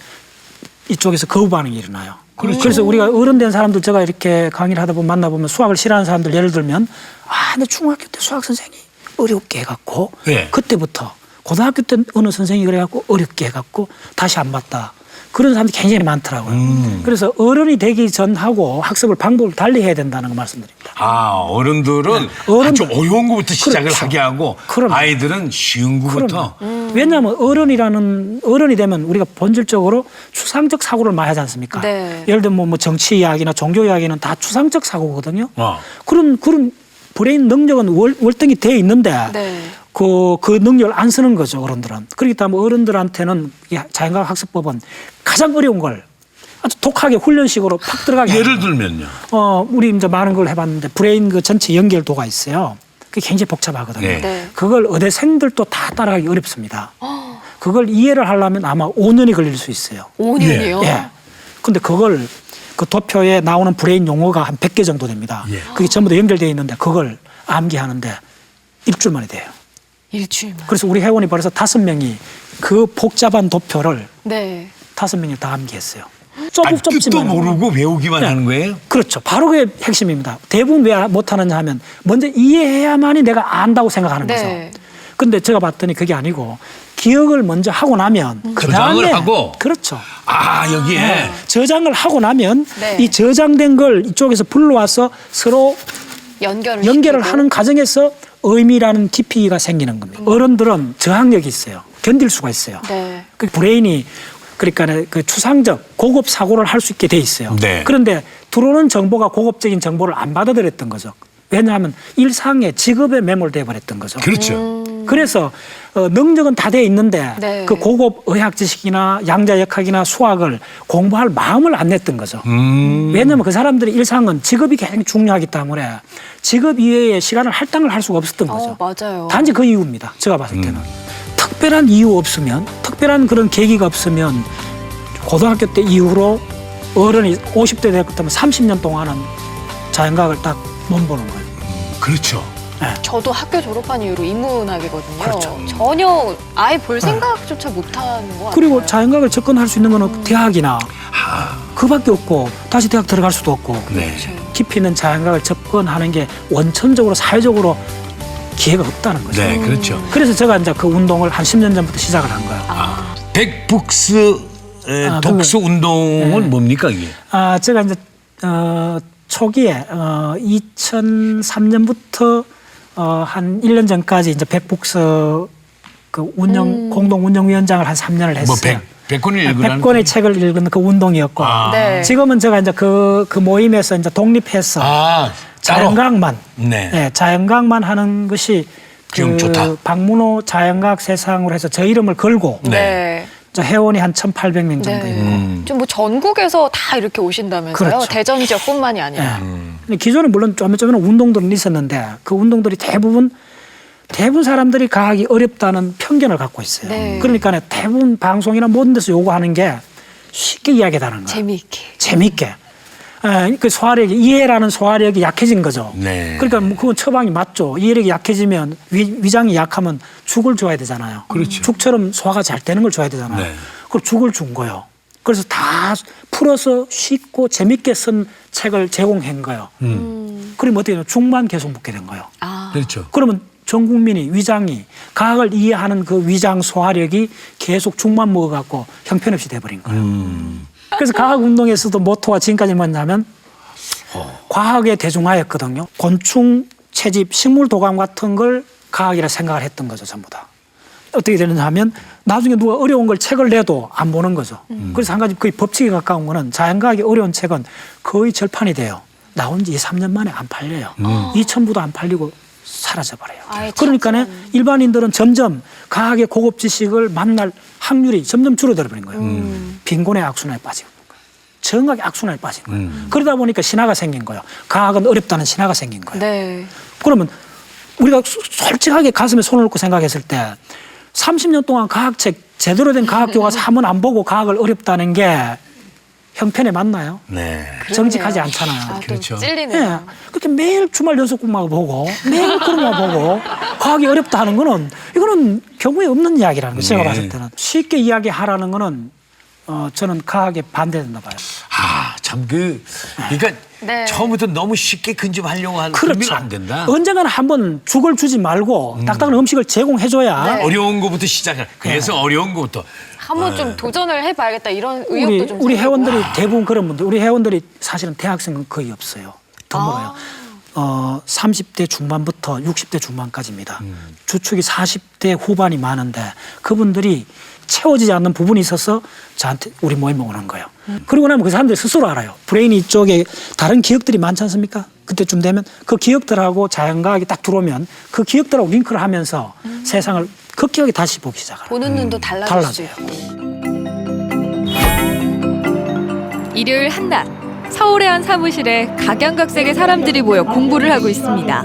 이쪽에서 거부 반응이 일어나요. 그래서 우리가 어른 된 사람들 제가 이렇게 강의를 하다 보면 만나보면 수학을 싫어하는 사람들 예를 들면 내 중학교 때 수학 선생이 어렵게 해갖고 네. 그때부터 고등학교 때 어느 선생이 그래갖고 어렵게 해갖고 다시 안 봤다. 그런 사람들이 굉장히 많더라고요. 그래서 어른이 되기 전하고 학습을 방법을 달리 해야 된다는 거 말씀드립니다. 어른들은 아주 어려운 것부터 시작을 그렇죠. 하게 하고 그럼요. 아이들은 쉬운 것부터. 왜냐하면 어른이 되면 우리가 본질적으로 추상적 사고를 많이 하지 않습니까? 네. 예를 들면 뭐 정치 이야기나 종교 이야기는 다 추상적 사고거든요. 그런 브레인 능력은 월등히 돼 있는데 네. 그 능력을 안 쓰는 거죠, 어른들은. 그렇기 때문에 어른들한테는 이 자연과학 학습법은 가장 어려운 걸 아주 독하게 훈련식으로 팍 들어가게. 예를 들면요. 우리 이제 많은 걸 해봤는데 브레인 전체 연결도가 있어요. 그게 굉장히 복잡하거든요. 네. 네. 그걸 의대생들도 다 따라가기 어렵습니다. 그걸 이해를 하려면 아마 5년이 걸릴 수 있어요. 5년이요? 예. 근데 그걸 그 도표에 나오는 브레인 용어가 한 100개 정도 됩니다. 예. 그게 전부 다 연결되어 있는데 그걸 암기하는데 일주일 만에 돼요. 일주일만. 그래서 우리 회원이 벌써 5명이 그 복잡한 도표를 네. 5명이 다 암기했어요. 뜻도 좁지만 모르고 외우기만 네. 하는 거예요? 그렇죠. 바로 그게 핵심입니다. 대부분 왜 못하느냐 하면 먼저 이해해야만이 내가 안다고 생각하는 거죠. 네. 근데 제가 봤더니 그게 아니고 기억을 먼저 하고 나면 저장을 그다음에 하고? 그렇죠. 여기에. 저장을 하고 나면 네. 이 저장된 걸 이쪽에서 불러와서 서로 연결을 시키고. 하는 과정에서 의미라는 깊이가 생기는 겁니다. 어른들은 저항력이 있어요. 견딜 수가 있어요. 네. 그 브레인이 그러니까 그 추상적 고급 사고를 할 수 있게 돼 있어요. 네. 그런데 들어오는 정보가 고급적인 정보를 안 받아들였던 거죠. 왜냐하면 일상에 직업에 매몰돼 버렸던 거죠. 그렇죠. 그래서 능력은 다 돼 있는데 네. 그 고급 의학 지식이나 양자역학이나 수학을 공부할 마음을 안 냈던 거죠. 왜냐하면 그 사람들의 일상은 직업이 굉장히 중요하기 때문에 직업 이외에 시간을 할당을 할 수가 없었던 거죠. 맞아요. 단지 그 이유입니다. 제가 봤을 때는. 특별한 이유 없으면, 특별한 그런 계기가 없으면 고등학교 때 이후로 어른이 50대 됐다면 30년 동안은 자연과학을 딱 못 보는 거예요. 그렇죠. 저도 학교 졸업한 이후로 인문학이거든요. 그렇죠. 전혀 아예 볼 생각조차 못하는 것 같아요. 그리고 자연과학을 접근할 수 있는 거는 대학이나 그밖에 없고 다시 대학 들어갈 수도 없고 네. 깊이 있는 자연과학을 접근하는 게 원천적으로 사회적으로 기회가 없다는 거죠. 네, 그렇죠. 그래서 제가 이제 그 운동을 한 10년 전부터 시작을 한 거예요. 백북스 독서 운동은 뭡니까 이게? 제가 이제 초기에 2003년부터 한 1년 전까지 이제 백북스 그 공동 운영위원장을 한 3년을 했어요. 100권을 읽으라는 100권의 책을 읽은 그 운동이었고 네. 지금은 제가 이제 그 모임에서 이제 독립해서 자연과학만 네. 자연과학만 하는 것이 지금 좋다. 박문호 자연과학 세상으로 해서 저 이름을 걸고 네. 저 회원이 한 1,800명 정도 있고 좀 뭐 전국에서 다 이렇게 오신다면서요? 그렇죠. 대전 지역뿐만이 아니라. 근데 기존에 물론 좀 운동들은 있었는데 그 운동들이 대부분 사람들이 과학이 어렵다는 편견을 갖고 있어요. 네. 그러니까 대부분 방송이나 모든 데서 요구하는 게 쉽게 이야기하는 거예요. 재미있게. 그 소화력이 이해라는 소화력이 약해진 거죠. 네. 그러니까 뭐 그건 처방이 맞죠. 이해력이 약해지면 위장이 약하면 죽을 줘야 되잖아요. 그렇죠. 죽처럼 소화가 잘 되는 걸 줘야 되잖아요. 네. 그걸 죽을 준 거예요. 그래서 다 풀어서 쉽고 재밌게 쓴 책을 제공한 거예요. 그러면 어떻게 되면 죽만 계속 묻게 된 거예요. 그렇죠. 그러면 전 국민이 위장이 과학을 이해하는 그 위장 소화력이 계속 죽만 먹어갖고 형편없이 돼버린 거예요. 그래서 과학운동에서도 모토가 지금까지 뭐냐면 과학의 대중화였거든요. 곤충 채집, 식물 도감 같은 걸 과학이라 생각을 했던 거죠, 전부 다. 어떻게 되느냐 하면 나중에 누가 어려운 걸 책을 내도 안 보는 거죠. 그래서 한 가지 거의 법칙에 가까운 거는 자연과학이 어려운 책은 거의 절판이 돼요. 나온 지 2, 3년 만에 안 팔려요. 2,000부도 안 팔리고 사라져버려요. 그러니까 일반인들은 점점 과학의 고급 지식을 만날 확률이 점점 줄어들어 버린 거예요. 빈곤의 악순환에 빠지고 있는 거예요. 정확히 악순환에 빠진 거예요. 그러다 보니까 신화가 생긴 거예요. 과학은 어렵다는 신화가 생긴 거예요. 네. 그러면 우리가 솔직하게 가슴에 손을 얹고 생각했을 때 30년 동안 과학책 제대로 된 과학 교과서 한 번 안 보고 과학을 어렵다는 게 형편에 맞나요? 네. 정직하지 않잖아요. 그렇죠. 찔리네요. 예. 그렇게 매일 주말 연속극만 보고 매일 그런 거 보고 과학이 어렵다 하는 거는 이거는 경우에 없는 이야기라는 거죠. 제가 네. 봤을 때는 쉽게 이야기하라는 거는 저는 과학에 반대된다 봐요. 참 그러니까 네. 처음부터 너무 쉽게 근접하려고 하는 그러면 안 된다. 언젠가는 한번 죽을 주지 말고 딱딱한 음식을 제공해줘야 어려운 거부터 시작해. 그래서 어려운 거부터. 한번 좀 도전을 해봐야겠다 이런 의욕도 좀 우리 생기고. 회원들이 대부분 그런 분들, 우리 회원들이 사실은 대학생은 거의 없어요. 드물어요. 30대 중반부터 60대 중반까지입니다. 주축이 40대 후반이 많은데 그분들이 채워지지 않는 부분이 있어서 저한테 우리 모임에 오는 거예요. 그러고 나면 그 사람들이 스스로 알아요. 브레인 이쪽에 다른 기억들이 많지 않습니까? 그때쯤 되면 그 기억들하고 자연과학이 딱 들어오면 그 기억들하고 링크를 하면서 세상을 급격하게 다시 보기 시작해요. 보는 눈도 달라질 수 있고. 일요일 한낮 서울의 한 사무실에 각양각색의 사람들이 모여 공부를 하고 있습니다.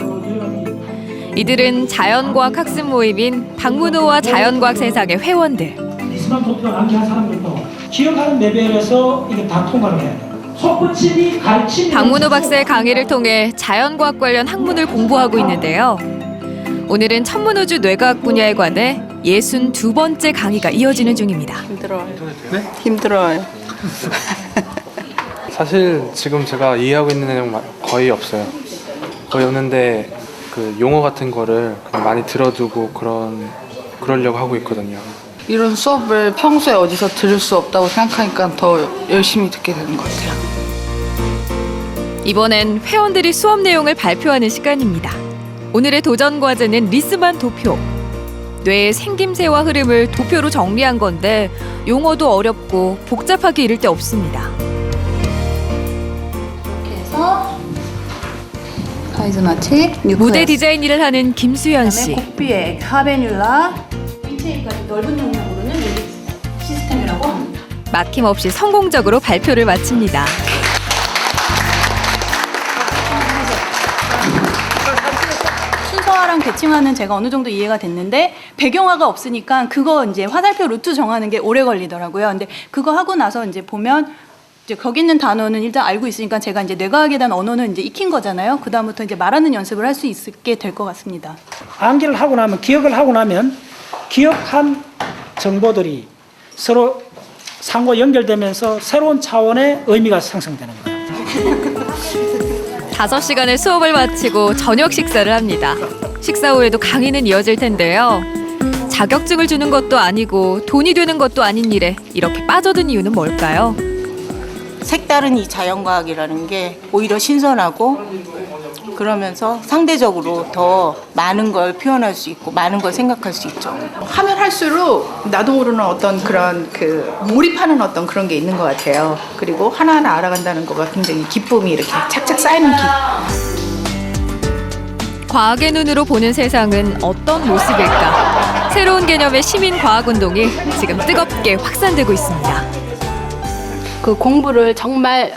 이들은 자연과학 학습 모임인 박문호와 자연과학 세상의 회원들. 리스만 도표가 많게 한 사람들도 기억하는 레벨에서 이게 다 통과를 해야 돼요. 속붙임이 가르침이 박문호 박사의 강의를 통해 자연과학 관련 학문을 공부하고 있는데요. 오늘은 천문우주 뇌과학 분야에 관해 62번째 강의가 이어지는 중입니다. 힘들어요. 네? 힘들어요. 사실 지금 제가 이해하고 있는 내용 거의 없어요. 거의 없는데 그 용어 같은 거를 그냥 많이 들어두고 그러려고 하고 있거든요. 이런 수업을 평소에 어디서 들을 수 없다고 생각하니까 더 열심히 듣게 되는 것 같아요. 이번엔 회원들이 수업 내용을 발표하는 시간입니다. 오늘의 도전 과제는 리스만 도표. 뇌의 생김새와 흐름을 도표로 정리한 건데 용어도 어렵고 복잡하게 이를 데 없습니다. 그래서 파이즈마틱, 무대 디자인 일을 하는 김수현 씨. 곡비액, 하베뉴라 인체까지 넓은 영역으로는 시스템이라고 합니다. 막힘없이 성공적으로 발표를 마칩니다. 순서화랑 대칭화는 제가 어느 정도 이해가 됐는데 배경화가 없으니까 그거 이제 화살표 루트 정하는 게 오래 걸리더라고요. 근데 그거 하고 나서 이제 보면 이제 거기 있는 단어는 일단 알고 있으니까 제가 이제 뇌과학에 대한 언어는 이제 익힌 거잖아요. 그 다음부터 이제 말하는 연습을 할 수 있게 될 것 같습니다. 암기를 하고 나면 기억을 하고 나면 기억한 정보들이 서로 상호 연결되면서 새로운 차원의 의미가 상승되는 거예요. 5시간의 수업을 마치고 저녁 식사를 합니다. 식사 후에도 강의는 이어질 텐데요. 자격증을 주는 것도 아니고 돈이 되는 것도 아닌 일에 이렇게 빠져든 이유는 뭘까요? 색다른 이 자연과학이라는 게 오히려 신선하고 그러면서 상대적으로 더 많은 걸 표현할 수 있고 많은 걸 생각할 수 있죠. 하면 할수록 나도 모르는 어떤 그런 그 몰입하는 어떤 그런 게 있는 것 같아요. 그리고 하나하나 알아간다는 거가 굉장히 기쁨이 이렇게 착착 쌓이는 과학의 눈으로 보는 세상은 어떤 모습일까? 새로운 개념의 시민 과학 운동이 지금 뜨겁게 확산되고 있습니다. 그 공부를 정말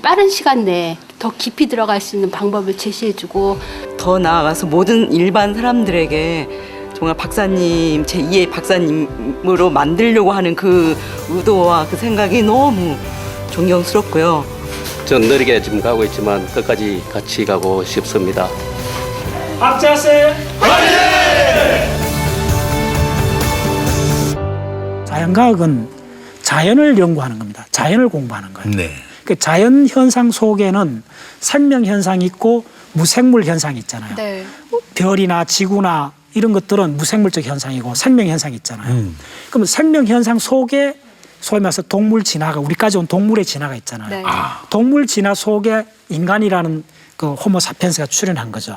빠른 시간 내에 더 깊이 들어갈 수 있는 방법을 제시해주고 더 나아가서 모든 일반 사람들에게 정말 박사님, 제2의 박사님으로 만들려고 하는 그 의도와 그 생각이 너무 존경스럽고요. 전 느리게 지금 가고 있지만 끝까지 같이 가고 싶습니다. 박자세 자연과학은 자연을 연구하는 겁니다. 자연을 공부하는 거예요. 네. 그 자연 현상 속에는 생명 현상이 있고 무생물 현상이 있잖아요. 네. 별이나 지구나 이런 것들은 무생물적 현상이고 생명 현상이 있잖아요. 그러면 생명 현상 속에 소위 말해서 동물 진화가 우리까지 온 동물의 진화가 있잖아요. 네. 동물 진화 속에 인간이라는 그 호모사피엔스가 출현한 거죠.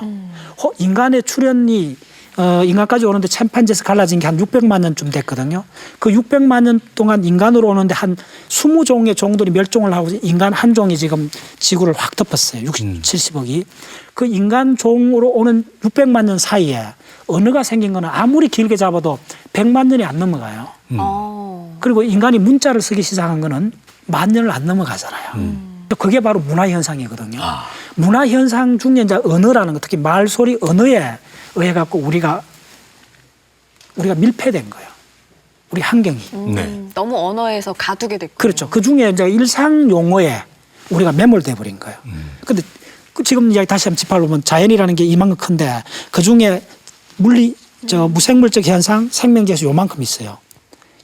인간의 출현이 인간까지 오는데 침팬지에서 갈라진 게 한 600만 년쯤 됐거든요. 그 600만 년 동안 인간으로 오는데 한 20종의 종들이 멸종을 하고 인간 한 종이 지금 지구를 확 덮었어요. 60, 70억이. 그 인간 종으로 오는 600만 년 사이에 언어가 생긴 거는 아무리 길게 잡아도 100만 년이 안 넘어가요. 그리고 인간이 문자를 쓰기 시작한 거는 10,000년을 안 넘어가잖아요. 그게 바로 문화 현상이거든요. 문화 현상 중에 이제 언어라는 거, 특히 말소리 언어에 의해 갖고 우리가 밀폐된 거예요. 우리 환경이. 너무 언어에서 가두게 됐고. 그렇죠. 그 중에 이제 일상 용어에 우리가 매몰돼 버린 거예요. 근데 지금 이야기 다시 한번 짚어보면 자연이라는 게 이만큼 큰데 그 중에 무생물적 현상, 생명계에서 요만큼 있어요.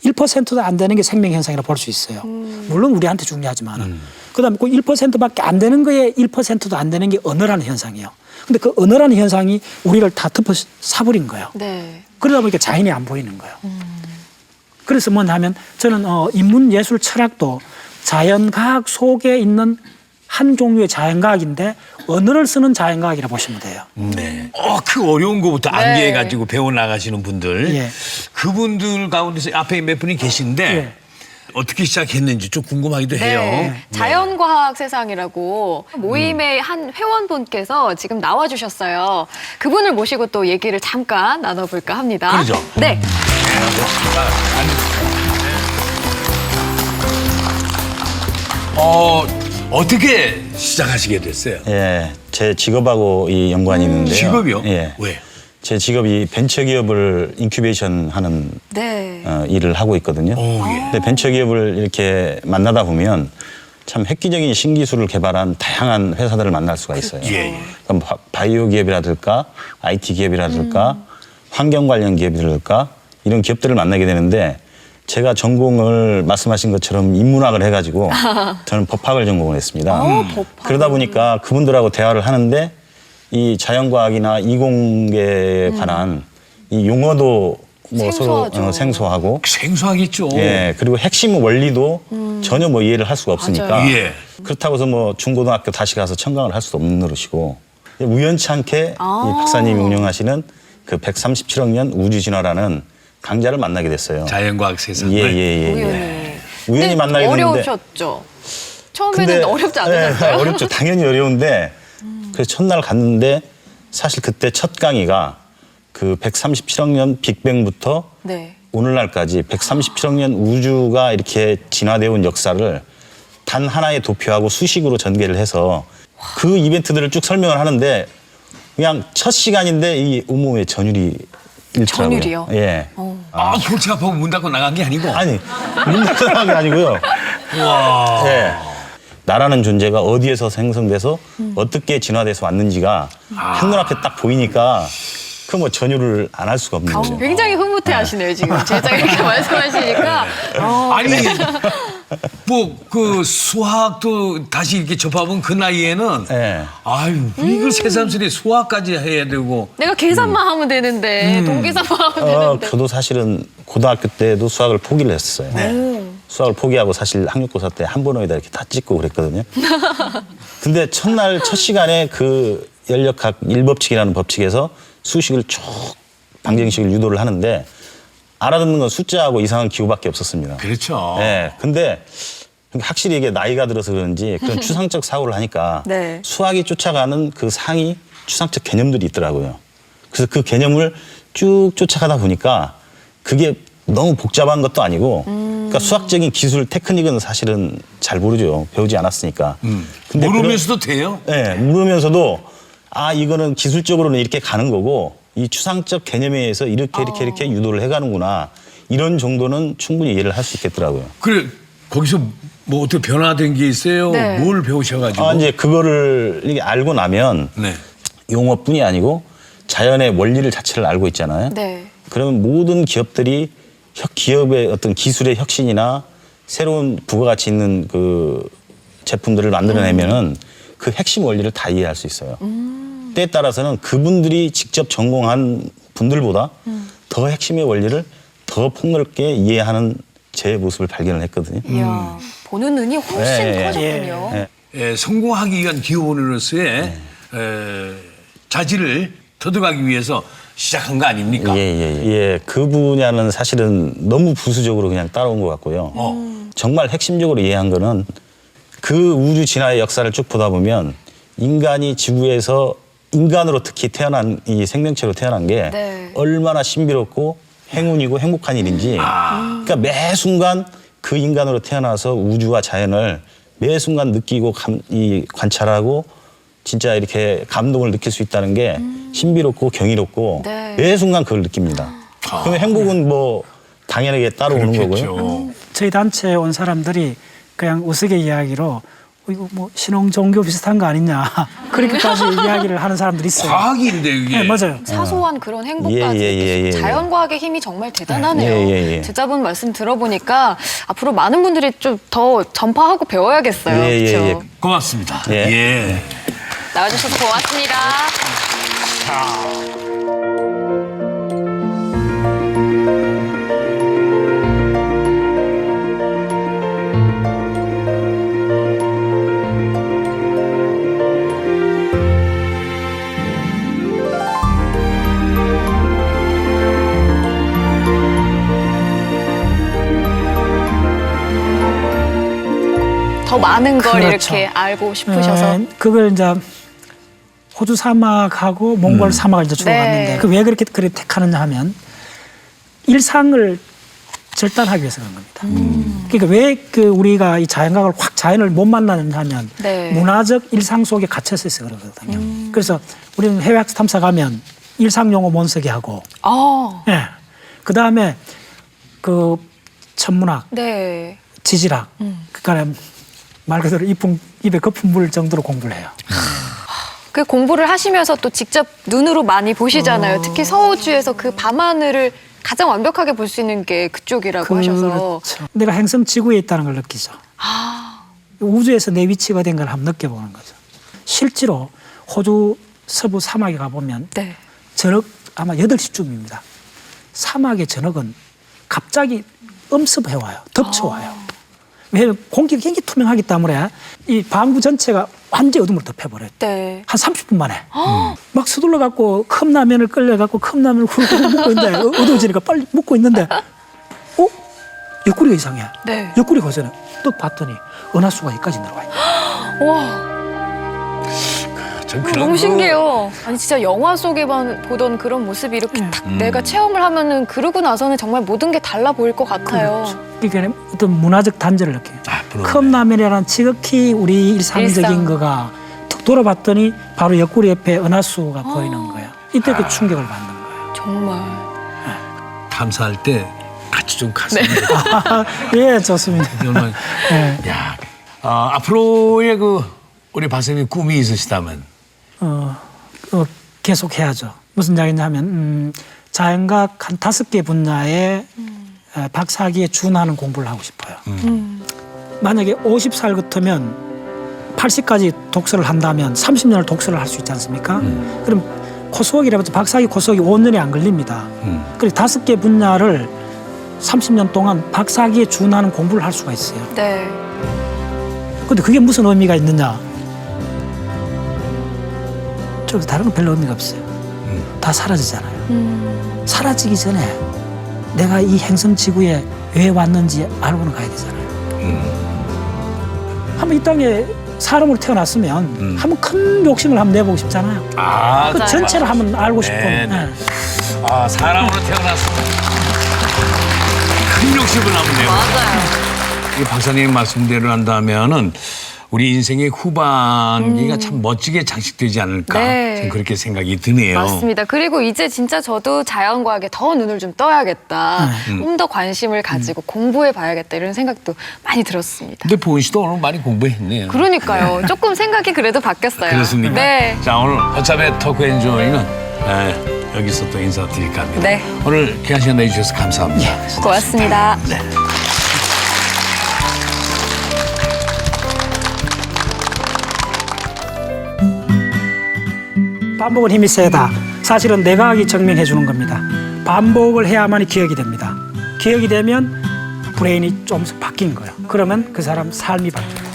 1%도 안 되는 게 생명 현상이라고 볼 수 있어요. 물론 우리한테 중요하지만. 그다음에 그 1%밖에 안 되는 거에 1%도 안 되는 게 언어라는 현상이에요. 근데 그 언어라는 현상이 우리를 다 덮어 사버린 거예요. 네. 그러다 보니까 자연이 안 보이는 거예요. 그래서 뭐냐 하면 저는 인문 예술 철학도 자연과학 속에 있는 한 종류의 자연과학인데 언어를 쓰는 자연과학이라 보시면 돼요. 네. 그 어려운 거부터 암기해가지고 배워나가시는 분들. 예. 그분들 가운데서 앞에 몇 분이 계신데 예. 어떻게 시작했는지 좀 궁금하기도 해요. 네. 자연과학 세상이라고 모임의 한 회원분께서 지금 나와주셨어요. 그분을 모시고 또 얘기를 잠깐 나눠볼까 합니다. 그러죠. 네. 어떻게 시작하시게 됐어요? 예, 제 직업하고 이 연관이 있는데요. 직업이요? 예. 왜? 제 직업이 벤처기업을 인큐베이션 하는 네. 일을 하고 있거든요. 근데 벤처기업을 이렇게 만나다 보면 참 획기적인 신기술을 개발한 다양한 회사들을 만날 수가 있어요. 예. 그럼 바이오 기업이라든가 IT 기업이라든가 환경 관련 기업이라든가 이런 기업들을 만나게 되는데 제가 전공을 말씀하신 것처럼 인문학을 해가지고 저는 법학을 전공을 했습니다. 그러다 보니까 그분들하고 대화를 하는데 이 자연과학이나 이공계에 관한 이 용어도 뭐 서로 생소하고 생소하겠죠. 예, 그리고 핵심 원리도 전혀 뭐 이해를 할 수가 없으니까 예. 그렇다고 해서 뭐 중고등학교 다시 가서 청강을 할 수도 없는 노릇이고 우연치 않게 이 박사님이 운영하시는 그 137억 년 우주진화라는 강좌를 만나게 됐어요. 자연과학 세상을. 예. 우연히 만나게 됐는데 어려우셨죠? 처음에는 어렵지 않으셨어요? 네, 어렵죠. 당연히 어려운데 그래서 첫날 갔는데 사실 그때 첫 강의가 그 137억 년 빅뱅부터 네. 오늘날까지 137억 년 우주가 이렇게 진화되어 온 역사를 단 하나의 도표하고 수식으로 전개를 해서 그 이벤트들을 쭉 설명을 하는데 그냥 첫 시간인데 이 온몸에 전율이 일더라고요. 전율이요? 예. 골치 아파서 문 닫고 나간 게 아니고. 아니, 문 닫고 나간 게 아니고요. 와. 예. 나라는 존재가 어디에서 생성돼서 어떻게 진화돼서 왔는지가 한눈앞에 딱 보이니까 그 뭐 전율을 안 할 수가 없는 거죠. 굉장히 흐뭇해하시네요 지금 제자가 이렇게 말씀하시니까. 아니 뭐 그 수학도 다시 이렇게 접하면 그 나이에는 아유 이걸 새삼스레 수학까지 해야 되고 내가 계산만 하면 되는데 동계산만 하면 되는데. 저도 사실은 고등학교 때도 수학을 포기를 했어요. 수학을 포기하고 사실 학력고사 때 한 번호에다 이렇게 다 찍고 그랬거든요. 근데 첫날 첫 시간에 그 연력학 1법칙이라는 법칙에서 수식을 쭉 방정식을 유도를 하는데 알아듣는 건 숫자하고 이상한 기호밖에 없었습니다. 그렇죠. 네, 근데 확실히 이게 나이가 들어서 그런지 그런 추상적 사고를 하니까 네. 수학이 쫓아가는 그 상위 추상적 개념들이 있더라고요. 그래서 그 개념을 쭉 쫓아가다 보니까 그게 너무 복잡한 것도 아니고 그러니까 수학적인 기술 테크닉은 사실은 잘 모르죠. 배우지 않았으니까. 근데 모르면서도 돼요? 네, 모르면서도 이거는 기술적으로는 이렇게 가는 거고 이 추상적 개념에 의해서 이렇게 유도를 해가는구나. 이런 정도는 충분히 이해를 할 수 있겠더라고요. 그래 거기서 뭐 어떻게 변화된 게 있어요? 네. 뭘 배우셔가지고? 이제 그거를 이렇게 알고 나면 용어뿐이 아니고 자연의 원리를 자체를 알고 있잖아요. 네. 그러면 모든 기업들이 기업의 어떤 기술의 혁신이나 새로운 부가가치 있는 그 제품들을 만들어내면은 그 핵심 원리를 다 이해할 수 있어요. 때에 따라서는 그분들이 직접 전공한 분들보다 더 핵심의 원리를 더 폭넓게 이해하는 제 모습을 발견을 했거든요. 이야, 보는 눈이 훨씬 커졌군요. 성공하기 위한 기업원으로서의 자질을 터득하기 위해서 시작한 거 아닙니까? 예. 그 분야는 사실은 너무 부수적으로 그냥 따라온 것 같고요. 정말 핵심적으로 이해한 거는 그 우주 진화의 역사를 쭉 보다 보면 인간이 지구에서 인간으로 특히 태어난 이 생명체로 태어난 게 얼마나 신비롭고 행운이고 행복한 일인지 그러니까 매 순간 그 인간으로 태어나서 우주와 자연을 매 순간 느끼고 관찰하고 진짜 이렇게 감동을 느낄 수 있다는 게 신비롭고 경이롭고 매 순간 그걸 느낍니다. 그러면 행복은 뭐 당연하게 따라오는 거고요. 저희 단체에 온 사람들이 그냥 우스개 이야기로 이거 뭐 신흥 종교 비슷한 거 아니냐 그렇게까지 이야기를 하는 사람들이 있어요. 과학인데 이게. 네, 맞아요. 사소한 그런 행복까지 자연과학의 힘이 정말 대단하네요. 제자분 말씀 들어보니까 앞으로 많은 분들이 좀 더 전파하고 배워야겠어요. 그렇죠? 고맙습니다. 나와주셔서 고맙습니다. 더 많은 걸 이렇게 알고 싶으셔서. 그걸 이제 호주 사막하고 몽골 사막을 이제 주로 갔는데 그 왜 그렇게 택하느냐 하면 일상을 절단하기 위해서 그런 겁니다. 그러니까 왜 그 우리가 이 자연과학을 확 자연을 못 만나느냐 하면 문화적 일상 속에 갇혀서 있어 그러거든요. 그래서 우리는 해외 학습 탐사 가면 일상 용어 못 쓰게 하고 그다음에 그 천문학 지질학 그러니까 말 그대로 입에 거품 물 정도로 공부를 해요. 그 공부를 하시면서 또 직접 눈으로 많이 보시잖아요. 특히 서우주에서 그 밤하늘을 가장 완벽하게 볼 수 있는 게 그쪽이라고 하셔서. 내가 행성 지구에 있다는 걸 느끼죠. 우주에서 내 위치가 된 걸 한번 느껴보는 거죠. 실제로 호주 서부 사막에 가보면 저녁 아마 8시쯤입니다. 사막의 저녁은 갑자기 엄습해와요. 덮쳐와요. 왜냐면 공기가 굉장히 투명하기 때문에 이 밤구 전체가 완전히 어둠으로 덮여버려요. 한 30분 만에. 막 서둘러 갖고 컵라면을 끌려갖고 컵라면을 훌훌 먹고 있는데 어두워지니까 빨리 먹고 있는데 옆구리가 이상해. 옆구리가 거슬려. 또 봤더니 은하수가 여기까지 내려와 있네. 와. 너무 신기해요. 아니 진짜 영화 속에만 보던 그런 모습이 이렇게 딱 내가 체험을 하면은 그러고 나서는 정말 모든 게 달라 보일 것 같아요. 그러니까 어떤 문화적 단절을 느껴요. 컵라면이라는 지극히 우리 일상적인 거가 툭 돌아봤더니 바로 옆구리 옆에 은하수가 보이는 거예요. 이때 그 충격을 받는 거예요. 정말. 탐사할 때 같이 좀 갔습니다. 예, 좋습니다. 정말. 야, 앞으로의 그 우리 박사님 꿈이 있으시다면? 계속 해야죠. 무슨 이야기냐 하면 자연과학 한 5개 분야에 박사학위에 준하는 공부를 하고 싶어요. 만약에 50살 같으면 80까지 독서를 한다면 30년을 독서를 할 수 있지 않습니까? 그럼 코스웍이라고 박사학위 코스웍이 5년이 안 걸립니다. 그리고 5개 분야를 30년 동안 박사학위에 준하는 공부를 할 수가 있어요. 근데 그게 무슨 의미가 있느냐? 좀 다른 건 별로 의미가 없어요. 다 사라지잖아요. 사라지기 전에 내가 이 행성 지구에 왜 왔는지 알고는 가야 되잖아요. 한번 이 땅에 사람으로 태어났으면 한번 큰 욕심을 한번 내보고 싶잖아요. 그 전체를 한번 알고 싶은. 사람으로 태어났으면 큰 욕심을 한번 내고. 이 박사님 말씀대로 한다면은 우리 인생의 후반기가 참 멋지게 장식되지 않을까 저는 그렇게 생각이 드네요. 맞습니다. 그리고 이제 진짜 저도 자연과학에 더 눈을 좀 떠야겠다. 좀 더 관심을 가지고 공부해봐야겠다 이런 생각도 많이 들었습니다. 근데 보은 씨도 오늘 많이 공부했네요. 그러니까요. 조금 생각이 그래도 바뀌었어요. 그렇습니까? 자, 오늘 허참의 토크 엔조이는 여기서 또 인사드릴까 합니다. 오늘 귀한 시간 내주셔서 감사합니다. 고맙습니다. 반복은 힘이 세다. 사실은 뇌과학이 증명해 주는 겁니다. 반복을 해야만이 기억이 됩니다. 기억이 되면 브레인이 좀 바뀐 거예요. 그러면 그 사람 삶이 바뀌어요.